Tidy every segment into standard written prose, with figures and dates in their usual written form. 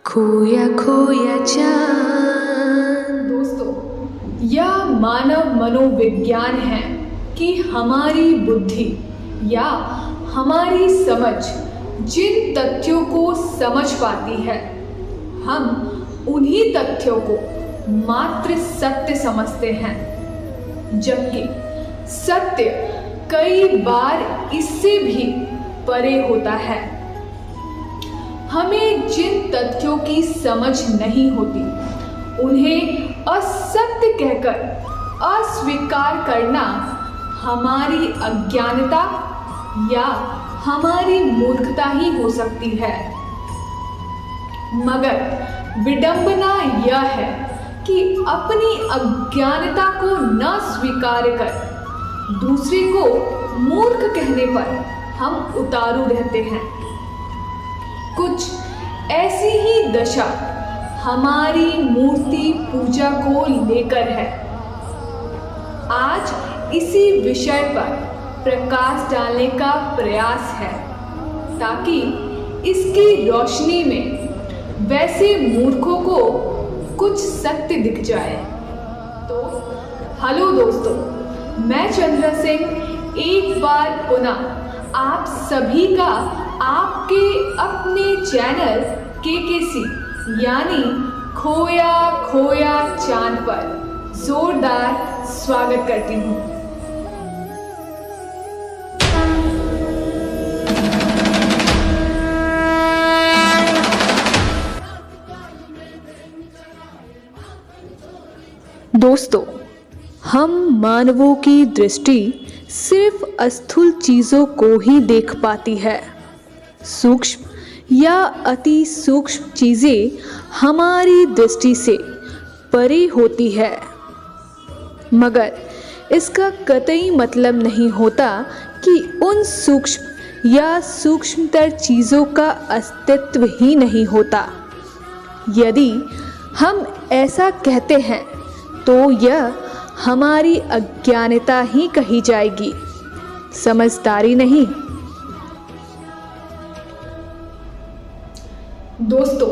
खोया खोया चांद। दोस्तों, यह मानव मनोविज्ञान है कि हमारी बुद्धि या हमारी समझ जिन तथ्यों को समझ पाती है, हम उन्हीं तथ्यों को मात्र सत्य समझते हैं, जबकि सत्य कई बार इससे भी परे होता है। हमें जिन तथ्यों की समझ नहीं होती, उन्हें असत्य कहकर अस्वीकार करना हमारी अज्ञानता या हमारी मूर्खता ही हो सकती है। मगर विडंबना यह है कि अपनी अज्ञानता को न स्वीकार कर दूसरे को मूर्ख कहने पर हम उतारू रहते हैं। कुछ ऐसी ही दशा हमारी मूर्ति पूजा को लेकर है। आज इसी विषय पर प्रकाश डालने का प्रयास है, ताकि इसकी रोशनी में वैसे मूर्खों को कुछ सत्य दिख जाए। तो हेलो दोस्तों, मैं चंद्रा सिंह एक बार पुनः आप सभी का आपके अपने चैनल केकेसी यानी खोया खोया चांद पर जोरदार स्वागत करती हूँ। दोस्तों, हम मानवों की दृष्टि सिर्फ स्थूल चीज़ों को ही देख पाती है। सूक्ष्म या अति सूक्ष्म चीज़ें हमारी दृष्टि से परे होती है, मगर इसका कतई मतलब नहीं होता कि उन सूक्ष्म या सूक्ष्मतर चीज़ों का अस्तित्व ही नहीं होता। यदि हम ऐसा कहते हैं तो यह हमारी अज्ञानता ही कही जाएगी, समझदारी नहीं। दोस्तों,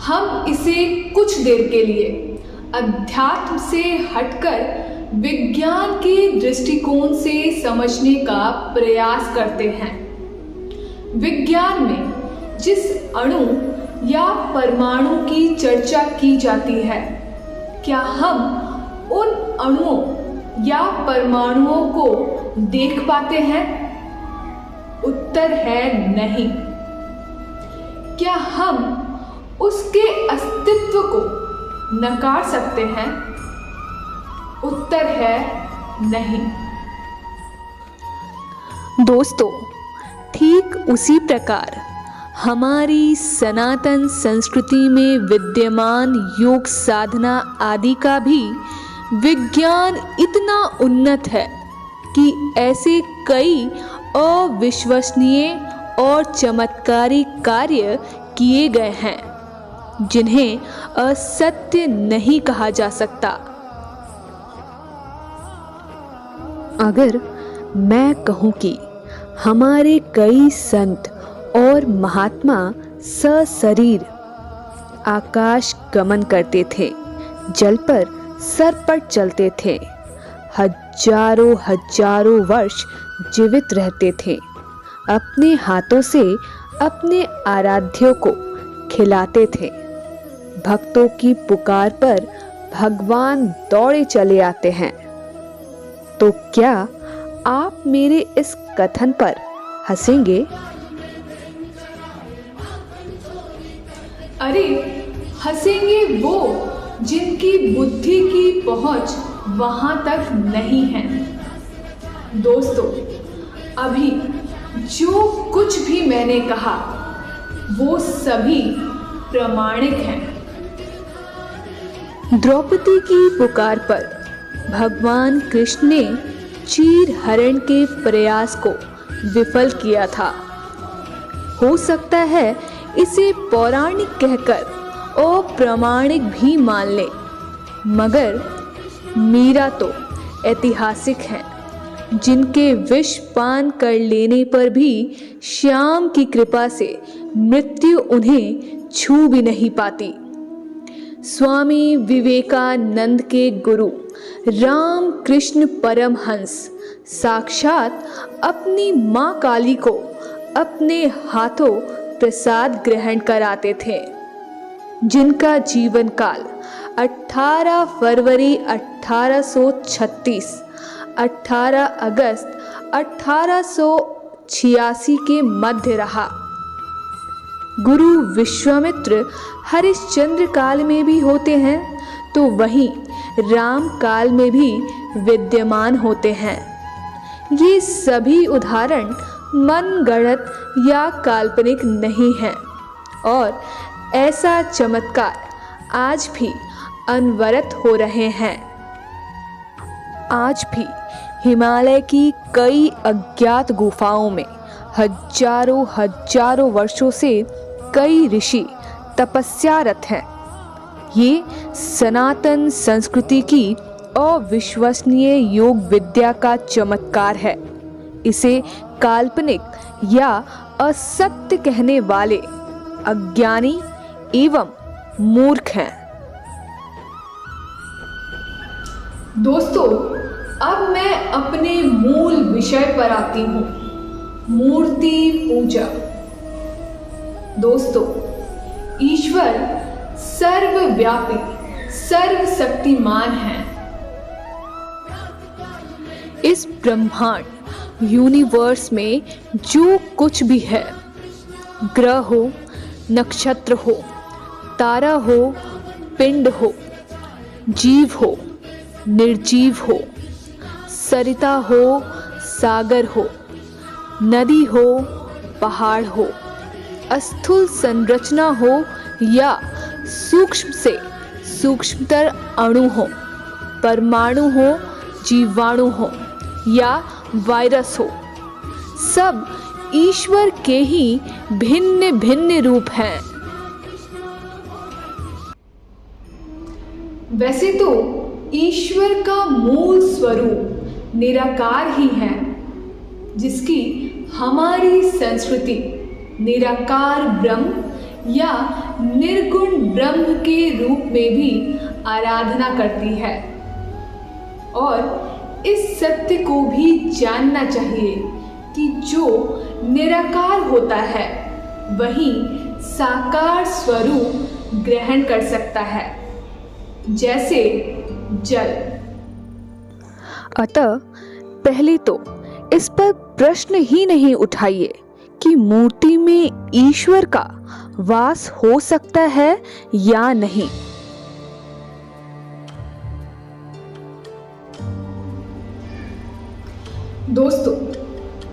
हम इसे कुछ देर के लिए अध्यात्म से हटकर विज्ञान के दृष्टिकोण से समझने का प्रयास करते हैं। विज्ञान में जिस अणु या परमाणु की चर्चा की जाती है, क्या हम उन अणुओं या परमाणुओं को देख पाते हैं? उत्तर है नहीं। क्या हम उसके अस्तित्व को नकार सकते हैं? उत्तर है नहीं। दोस्तों, ठीक उसी प्रकार हमारी सनातन संस्कृति में विद्यमान योग साधना आदि का भी विज्ञान इतना उन्नत है कि ऐसे कई अविश्वसनीय और चमत्कारी कार्य किए गए हैं जिन्हें असत्य नहीं कहा जा सकता। अगर मैं कहूँ कि हमारे कई संत और महात्मा सशरीर आकाश गमन करते थे, जल पर सर पर चलते थे, हजारों हजारों वर्ष जीवित रहते थे, अपने हाथों से अपने आराध्यों को खिलाते थे, भक्तों की पुकार पर भगवान दौड़े चले आते हैं, तो क्या आप मेरे इस कथन पर हंसेंगे? अरे, हंसेंगे वो जिनकी बुद्धि की पहुंच वहां तक नहीं है। दोस्तों, अभी जो कुछ भी मैंने कहा वो सभी प्रामाणिक हैं। द्रौपदी की पुकार पर भगवान कृष्ण ने चीर हरण के प्रयास को विफल किया था। हो सकता है इसे पौराणिक कहकर अप्रामाणिक भी मान ले, मगर मीरा तो ऐतिहासिक हैं, जिनके विष पान कर लेने पर भी श्याम की कृपा से मृत्यु उन्हें छू भी नहीं पाती। स्वामी विवेकानंद के गुरु राम कृष्ण परमहंस साक्षात अपनी माँ काली को अपने हाथों प्रसाद ग्रहण कराते थे, जिनका जीवन काल 18 फरवरी 1836, 18 अगस्त 1886 के मध्य रहा। गुरु विश्वामित्र हरिश्चंद्र काल में भी होते हैं तो वहीं राम काल में भी विद्यमान होते हैं। ये सभी उदाहरण मनगढ़ंत या काल्पनिक नहीं हैं और ऐसा चमत्कार आज भी अनवरत हो रहे हैं। आज भी हिमालय की कई अज्ञात गुफाओं में हजारों वर्षों से कई ऋषि तपस्यारत हैं। ये सनातन संस्कृति की अविश्वसनीय योग विद्या का चमत्कार है। इसे काल्पनिक या असत्य कहने वाले अज्ञानी एवं मूर्ख हैं। दोस्तों, अब मैं अपने मूल विषय पर आती हूँ, मूर्ति पूजा। दोस्तों, ईश्वर सर्वव्यापी सर्वशक्तिमान है। इस ब्रह्मांड यूनिवर्स में जो कुछ भी है, ग्रह हो, नक्षत्र हो, तारा हो, पिंड हो, जीव हो, निर्जीव हो, सरिता हो, सागर हो, नदी हो, पहाड़ हो, स्थूल संरचना हो या सूक्ष्म से सूक्ष्मतर अणु हो, परमाणु हो, जीवाणु हो या वायरस हो, सब ईश्वर के ही भिन्न भिन्न रूप हैं। वैसे तो ईश्वर का मूल स्वरूप निराकार ही है, जिसकी हमारी संस्कृति निराकार ब्रह्म या निर्गुण ब्रह्म के रूप में भी आराधना करती है। और इस सत्य को भी जानना चाहिए कि जो निराकार होता है वही साकार स्वरूप ग्रहण कर सकता है, जैसे जल। अतः पहले तो इस पर प्रश्न ही नहीं उठाइए कि मूर्ति में ईश्वर का वास हो सकता है या नहीं। दोस्तों,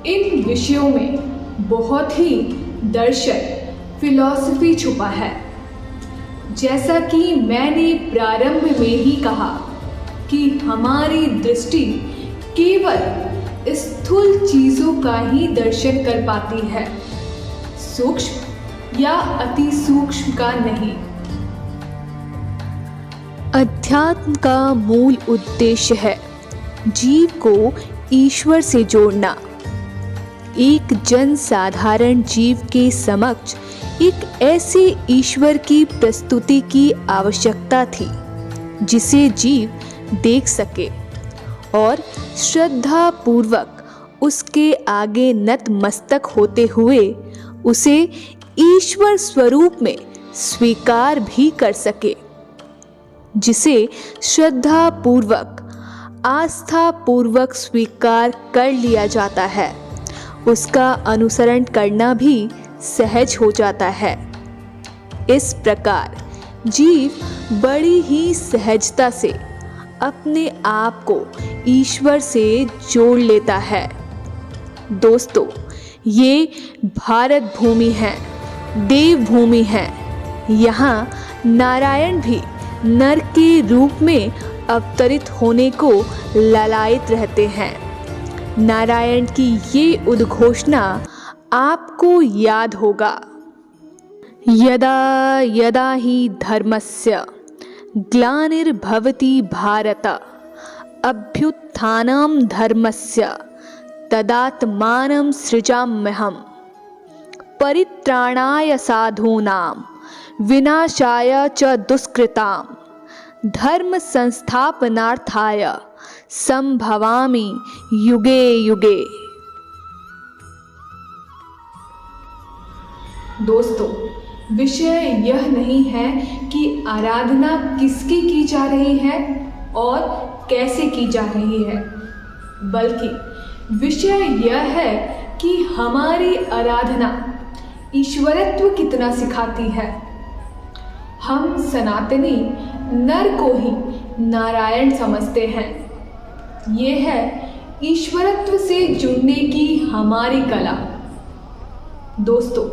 इन विषयों में बहुत ही दर्शन, फिलॉसफी छुपा है। जैसा कि मैंने प्रारंभ में ही कहा कि हमारी दृष्टि केवल स्थूल चीजों का ही दर्शन कर पाती है, सूक्ष्म या अति सूक्ष्म का नहीं। अध्यात्म का मूल उद्देश्य है जीव को ईश्वर से जोड़ना। एक जन साधारण जीव के समक्ष एक ऐसे ईश्वर की प्रस्तुति की आवश्यकता थी जिसे जीव देख सके और श्रद्धा पूर्वक उसके आगे नतमस्तक होते हुए उसे ईश्वर स्वरूप में स्वीकार भी कर सके, जिसे श्रद्धा पूर्वक, आस्था पूर्वक स्वीकार कर लिया जाता है, उसका अनुसरण करना भी सहज हो जाता है। इस प्रकार जीव बड़ी ही सहजता से अपने आप को ईश्वर से जोड़ लेता है। दोस्तों, ये भारत भूमि है, देव भूमि है। यहाँ नारायण भी नर के रूप में अवतरित होने को ललायित रहते हैं। नारायण की ये उद्घोषणा आपको याद होगा, यदा यदा हि धर्मस्य ग्लानिर्भवति भारत अभ्युत्थानं धर्मस्य तदात्मानं सृजाम्यहम् परित्राणाय साधूनां विनाशाय च दुष्कृतां धर्म संस्थापनार्थाय संभवामि युगे युगे। दोस्तों, विषय यह नहीं है कि आराधना किसकी की जा रही है और कैसे की जा रही है, बल्कि विषय यह है कि हमारी आराधना ईश्वरत्व कितना सिखाती है। हम सनातनी नर को ही नारायण समझते हैं। ये है ईश्वरत्व से जुड़ने की हमारी कला। दोस्तों,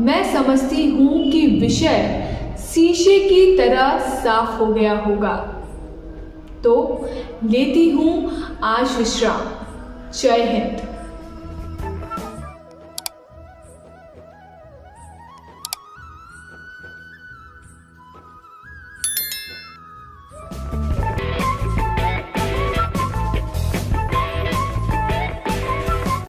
मैं समझती हूँ कि विषय शीशे की तरह साफ हो गया होगा। तो लेती हूँ आज विश्राम। जय हिंद।